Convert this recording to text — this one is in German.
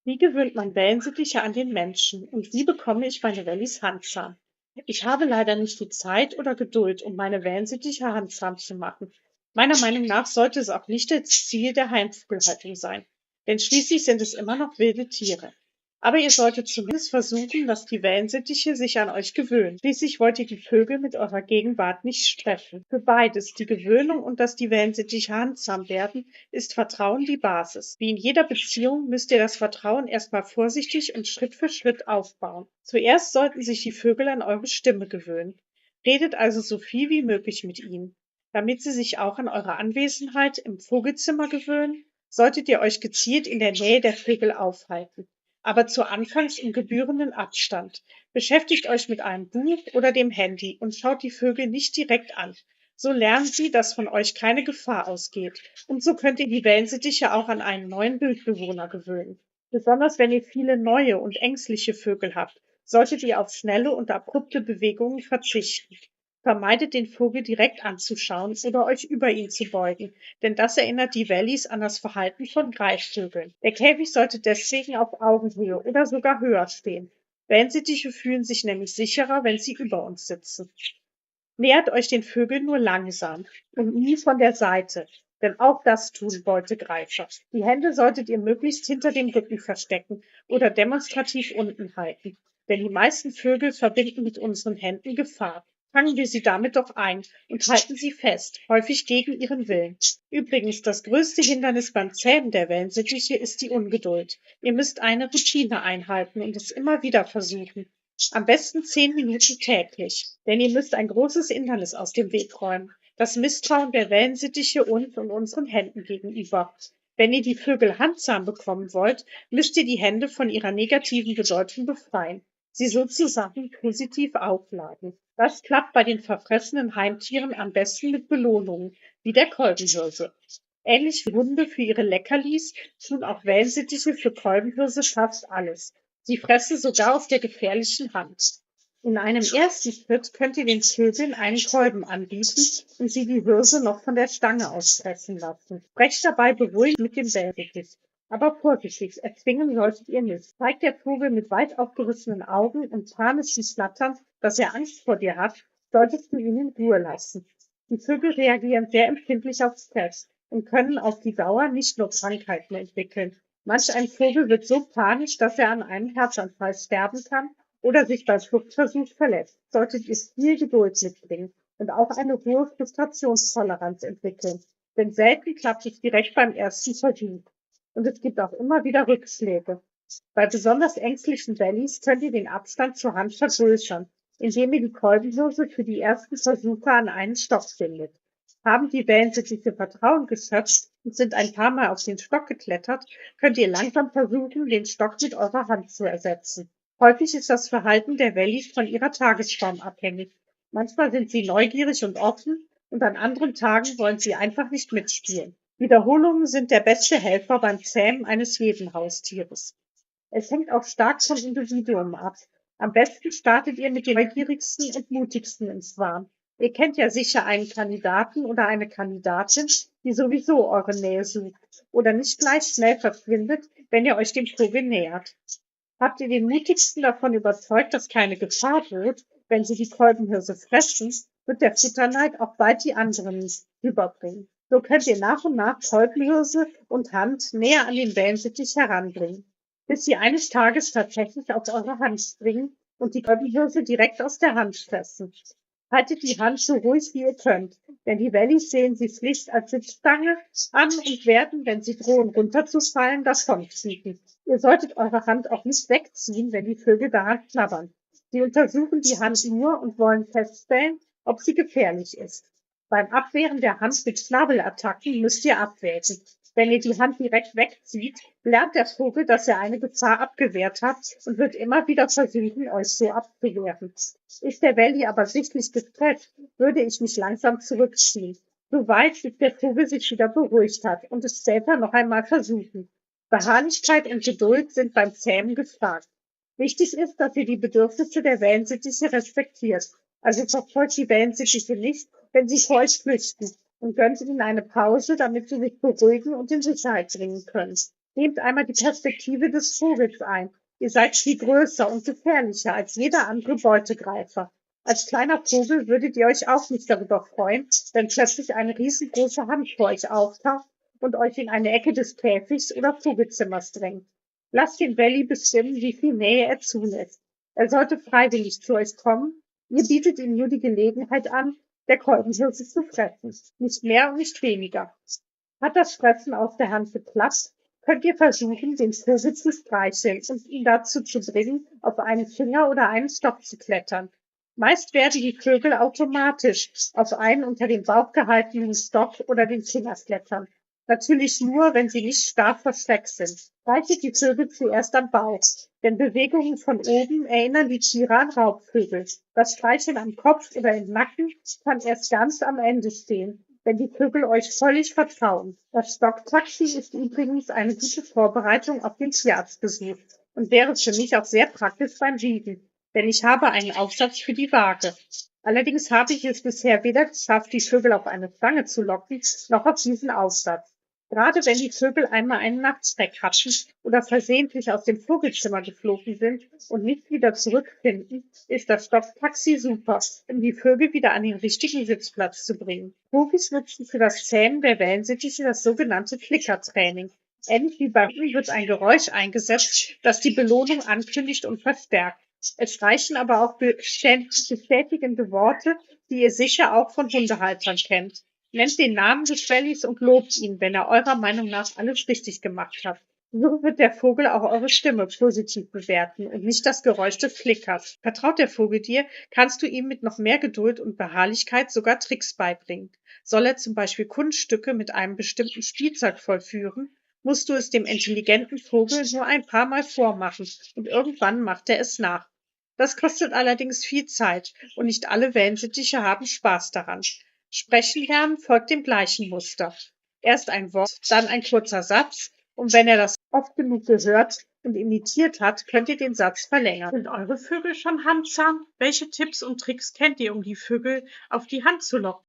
Wie gewöhnt man Wellensittiche an den Menschen und wie bekomme ich meine Wellis handsam? Ich habe leider nicht die Zeit oder Geduld, um meine Wellensittiche handsam zu machen. Meiner Meinung nach sollte es auch nicht das Ziel der Heimvogelhaltung sein, denn schließlich sind es immer noch wilde Tiere. Aber ihr solltet zumindest versuchen, dass die Wellensittiche sich an euch gewöhnen. Schließlich wollt ihr die Vögel mit eurer Gegenwart nicht stressen. Für beides, die Gewöhnung und dass die Wellensittiche handsam werden, ist Vertrauen die Basis. Wie in jeder Beziehung müsst ihr das Vertrauen erstmal vorsichtig und Schritt für Schritt aufbauen. Zuerst sollten sich die Vögel an eure Stimme gewöhnen. Redet also so viel wie möglich mit ihnen. Damit sie sich auch an eure Anwesenheit im Vogelzimmer gewöhnen, solltet ihr euch gezielt in der Nähe der Vögel aufhalten, aber zu Anfangs im gebührenden Abstand. Beschäftigt euch mit einem Buch oder dem Handy und schaut die Vögel nicht direkt an. So lernen sie, dass von euch keine Gefahr ausgeht. Und so könnt ihr die Wellensittiche auch an einen neuen Wildbewohner gewöhnen. Besonders wenn ihr viele neue und ängstliche Vögel habt, solltet ihr auf schnelle und abrupte Bewegungen verzichten. Vermeidet den Vogel direkt anzuschauen oder euch über ihn zu beugen, denn das erinnert die Wellis an das Verhalten von Greifvögeln. Der Käfig sollte deswegen auf Augenhöhe oder sogar höher stehen. Wellensittiche fühlen sich nämlich sicherer, wenn sie über uns sitzen. Nähert euch den Vögeln nur langsam und nie von der Seite, denn auch das tun Beutegreifer. Die Hände solltet ihr möglichst hinter dem Rücken verstecken oder demonstrativ unten halten, denn die meisten Vögel verbinden mit unseren Händen Gefahr. Fangen wir sie damit doch ein und halten sie fest, häufig gegen ihren Willen. Übrigens, das größte Hindernis beim Zähmen der Wellensittiche ist die Ungeduld. Ihr müsst eine Routine einhalten und es immer wieder versuchen. Am besten 10 Minuten täglich, denn ihr müsst ein großes Hindernis aus dem Weg räumen, das Misstrauen der Wellensittiche uns und unseren Händen gegenüber. Wenn ihr die Vögel handsam bekommen wollt, müsst ihr die Hände von ihrer negativen Bedeutung befreien, sie sozusagen positiv aufladen. Das klappt bei den verfressenen Heimtieren am besten mit Belohnungen, wie der Kolbenhirse. Ähnlich wie Hunde für ihre Leckerlis tun auch Wellensittiche für Kolbenhirse fast alles. Sie fressen sogar auf der gefährlichen Hand. In einem ersten Schritt könnt ihr den Vögeln einen Kolben anbieten und sie die Hirse noch von der Stange aus fressen lassen. Sprecht dabei beruhigt mit dem Wellensittich. Aber vorsichtig, erzwingen solltet ihr nicht. Zeigt der Vogel mit weit aufgerissenen Augen und panischem Flattern, dass er Angst vor dir hat, solltest du ihn in Ruhe lassen. Die Vögel reagieren sehr empfindlich auf Stress und können auf die Dauer nicht nur Krankheiten entwickeln. Manch ein Vogel wird so panisch, dass er an einem Herzanfall sterben kann oder sich beim Fluchtversuch verletzt. Solltet ihr viel Geduld mitbringen und auch eine hohe Frustrationstoleranz entwickeln, denn selten klappt es direkt beim ersten Versuch. Und es gibt auch immer wieder Rückschläge. Bei besonders ängstlichen Wellies könnt ihr den Abstand zur Hand vergrößern, indem ihr die Kolbenhirse für die ersten Versuche an einen Stock bindet. Haben die Wellensittiche Vertrauen geschöpft und sind ein paar Mal auf den Stock geklettert, könnt ihr langsam versuchen, den Stock mit eurer Hand zu ersetzen. Häufig ist das Verhalten der Wellis von ihrer Tagesform abhängig. Manchmal sind sie neugierig und offen und an anderen Tagen wollen sie einfach nicht mitspielen. Wiederholungen sind der beste Helfer beim Zähmen eines jeden Haustieres. Es hängt auch stark vom Individuum ab. Am besten startet ihr mit den neugierigsten und mutigsten ins Warm. Ihr kennt ja sicher einen Kandidaten oder eine Kandidatin, die sowieso eure Nähe sucht oder nicht gleich schnell verschwindet, wenn ihr euch dem Vogel nähert. Habt ihr den mutigsten davon überzeugt, dass keine Gefahr droht, wenn sie die Kolbenhirse fressen, wird der Futterneid auch bald die anderen rüberbringen. So könnt ihr nach und nach Kolbenhirse und Hand näher an den Wellensittich heranbringen, bis sie eines Tages tatsächlich auf eure Hand springen und die Kolbenhirse direkt aus der Hand fressen. Haltet die Hand so ruhig wie ihr könnt, denn die Wellis sehen sie schlicht als Sitzstange an und werden, wenn sie drohen runterzufallen, davonfliegen. Ihr solltet eure Hand auch nicht wegziehen, wenn die Vögel daran knabbern. Sie untersuchen die Hand nur und wollen feststellen, ob sie gefährlich ist. Beim Abwehren der Hand mit Schnabelattacken müsst ihr abwägen. Wenn ihr die Hand direkt wegzieht, lernt der Vogel, dass er eine Gefahr abgewehrt hat und wird immer wieder versuchen, euch so abzuwehren. Ist der Welli aber sichtlich gestresst, würde ich mich langsam zurückziehen, soweit bis der Vogel sich wieder beruhigt hat und es später noch einmal versuchen. Beharrlichkeit und Geduld sind beim Zähmen gefragt. Wichtig ist, dass ihr die Bedürfnisse der Wellensittiche respektiert. Also verfolgt die Wellensittiche nicht, wenn sie vor euch flüchten, und gönnt ihnen eine Pause, damit sie sich beruhigen und in Sicherheit bringen können. Nehmt einmal die Perspektive des Vogels ein. Ihr seid viel größer und gefährlicher als jeder andere Beutegreifer. Als kleiner Vogel würdet ihr euch auch nicht darüber freuen, wenn plötzlich eine riesengroße Hand vor euch auftaucht und euch in eine Ecke des Käfigs oder Vogelzimmers drängt. Lasst den Valley bestimmen, wie viel Nähe er zulässt. Er sollte freiwillig zu euch kommen. Ihr bietet ihm nur die Gelegenheit an, der Kolbenhirse zu fressen. Nicht mehr und nicht weniger. Hat das Fressen aus der Hand geklappt, könnt ihr versuchen, den Vogel zu streicheln und ihn dazu zu bringen, auf einen Finger oder einen Stock zu klettern. Meist werden die Vögel automatisch auf einen unter dem Bauch gehaltenen Stock oder den Finger klettern. Natürlich nur, wenn sie nicht stark verschreckt sind. Streichelt die Vögel zuerst am Bauch, denn Bewegungen von oben erinnern die Tiere an Raubvögel. Das Streicheln am Kopf oder im Nacken kann erst ganz am Ende stehen, wenn die Vögel euch völlig vertrauen. Das Stocktaxi ist übrigens eine gute Vorbereitung auf den Tierarztbesuch und wäre für mich auch sehr praktisch beim Wiegen, denn ich habe einen Aufsatz für die Waage. Allerdings habe ich es bisher weder geschafft, die Vögel auf eine Stange zu locken, noch auf diesen Aufsatz. Gerade wenn die Vögel einmal einen Nachtschreck hatten oder versehentlich aus dem Vogelzimmer geflogen sind und nicht wieder zurückfinden, ist das Stofftaxi super, um die Vögel wieder an den richtigen Sitzplatz zu bringen. Profis nutzen für das Zähmen der Wellensittiche das sogenannte Flickertraining. Ähnlich wie bei Hunden wird ein Geräusch eingesetzt, das die Belohnung ankündigt und verstärkt. Es reichen aber auch bestätigende Worte, die ihr sicher auch von Hundehaltern kennt. Nennt den Namen des Valleys und lobt ihn, wenn er eurer Meinung nach alles richtig gemacht hat. So wird der Vogel auch eure Stimme positiv bewerten und nicht das Geräusch des Flickers. Vertraut der Vogel dir, kannst du ihm mit noch mehr Geduld und Beharrlichkeit sogar Tricks beibringen. Soll er zum Beispiel Kunststücke mit einem bestimmten Spielzeug vollführen, musst du es dem intelligenten Vogel nur ein paar Mal vormachen und irgendwann macht er es nach. Das kostet allerdings viel Zeit und nicht alle Wellensittiche haben Spaß daran. Sprechen lernen folgt dem gleichen Muster. Erst ein Wort, dann ein kurzer Satz, und wenn er das oft genug gehört und imitiert hat, könnt ihr den Satz verlängern. Sind eure Vögel schon handzahm? Welche Tipps und Tricks kennt ihr, um die Vögel auf die Hand zu locken?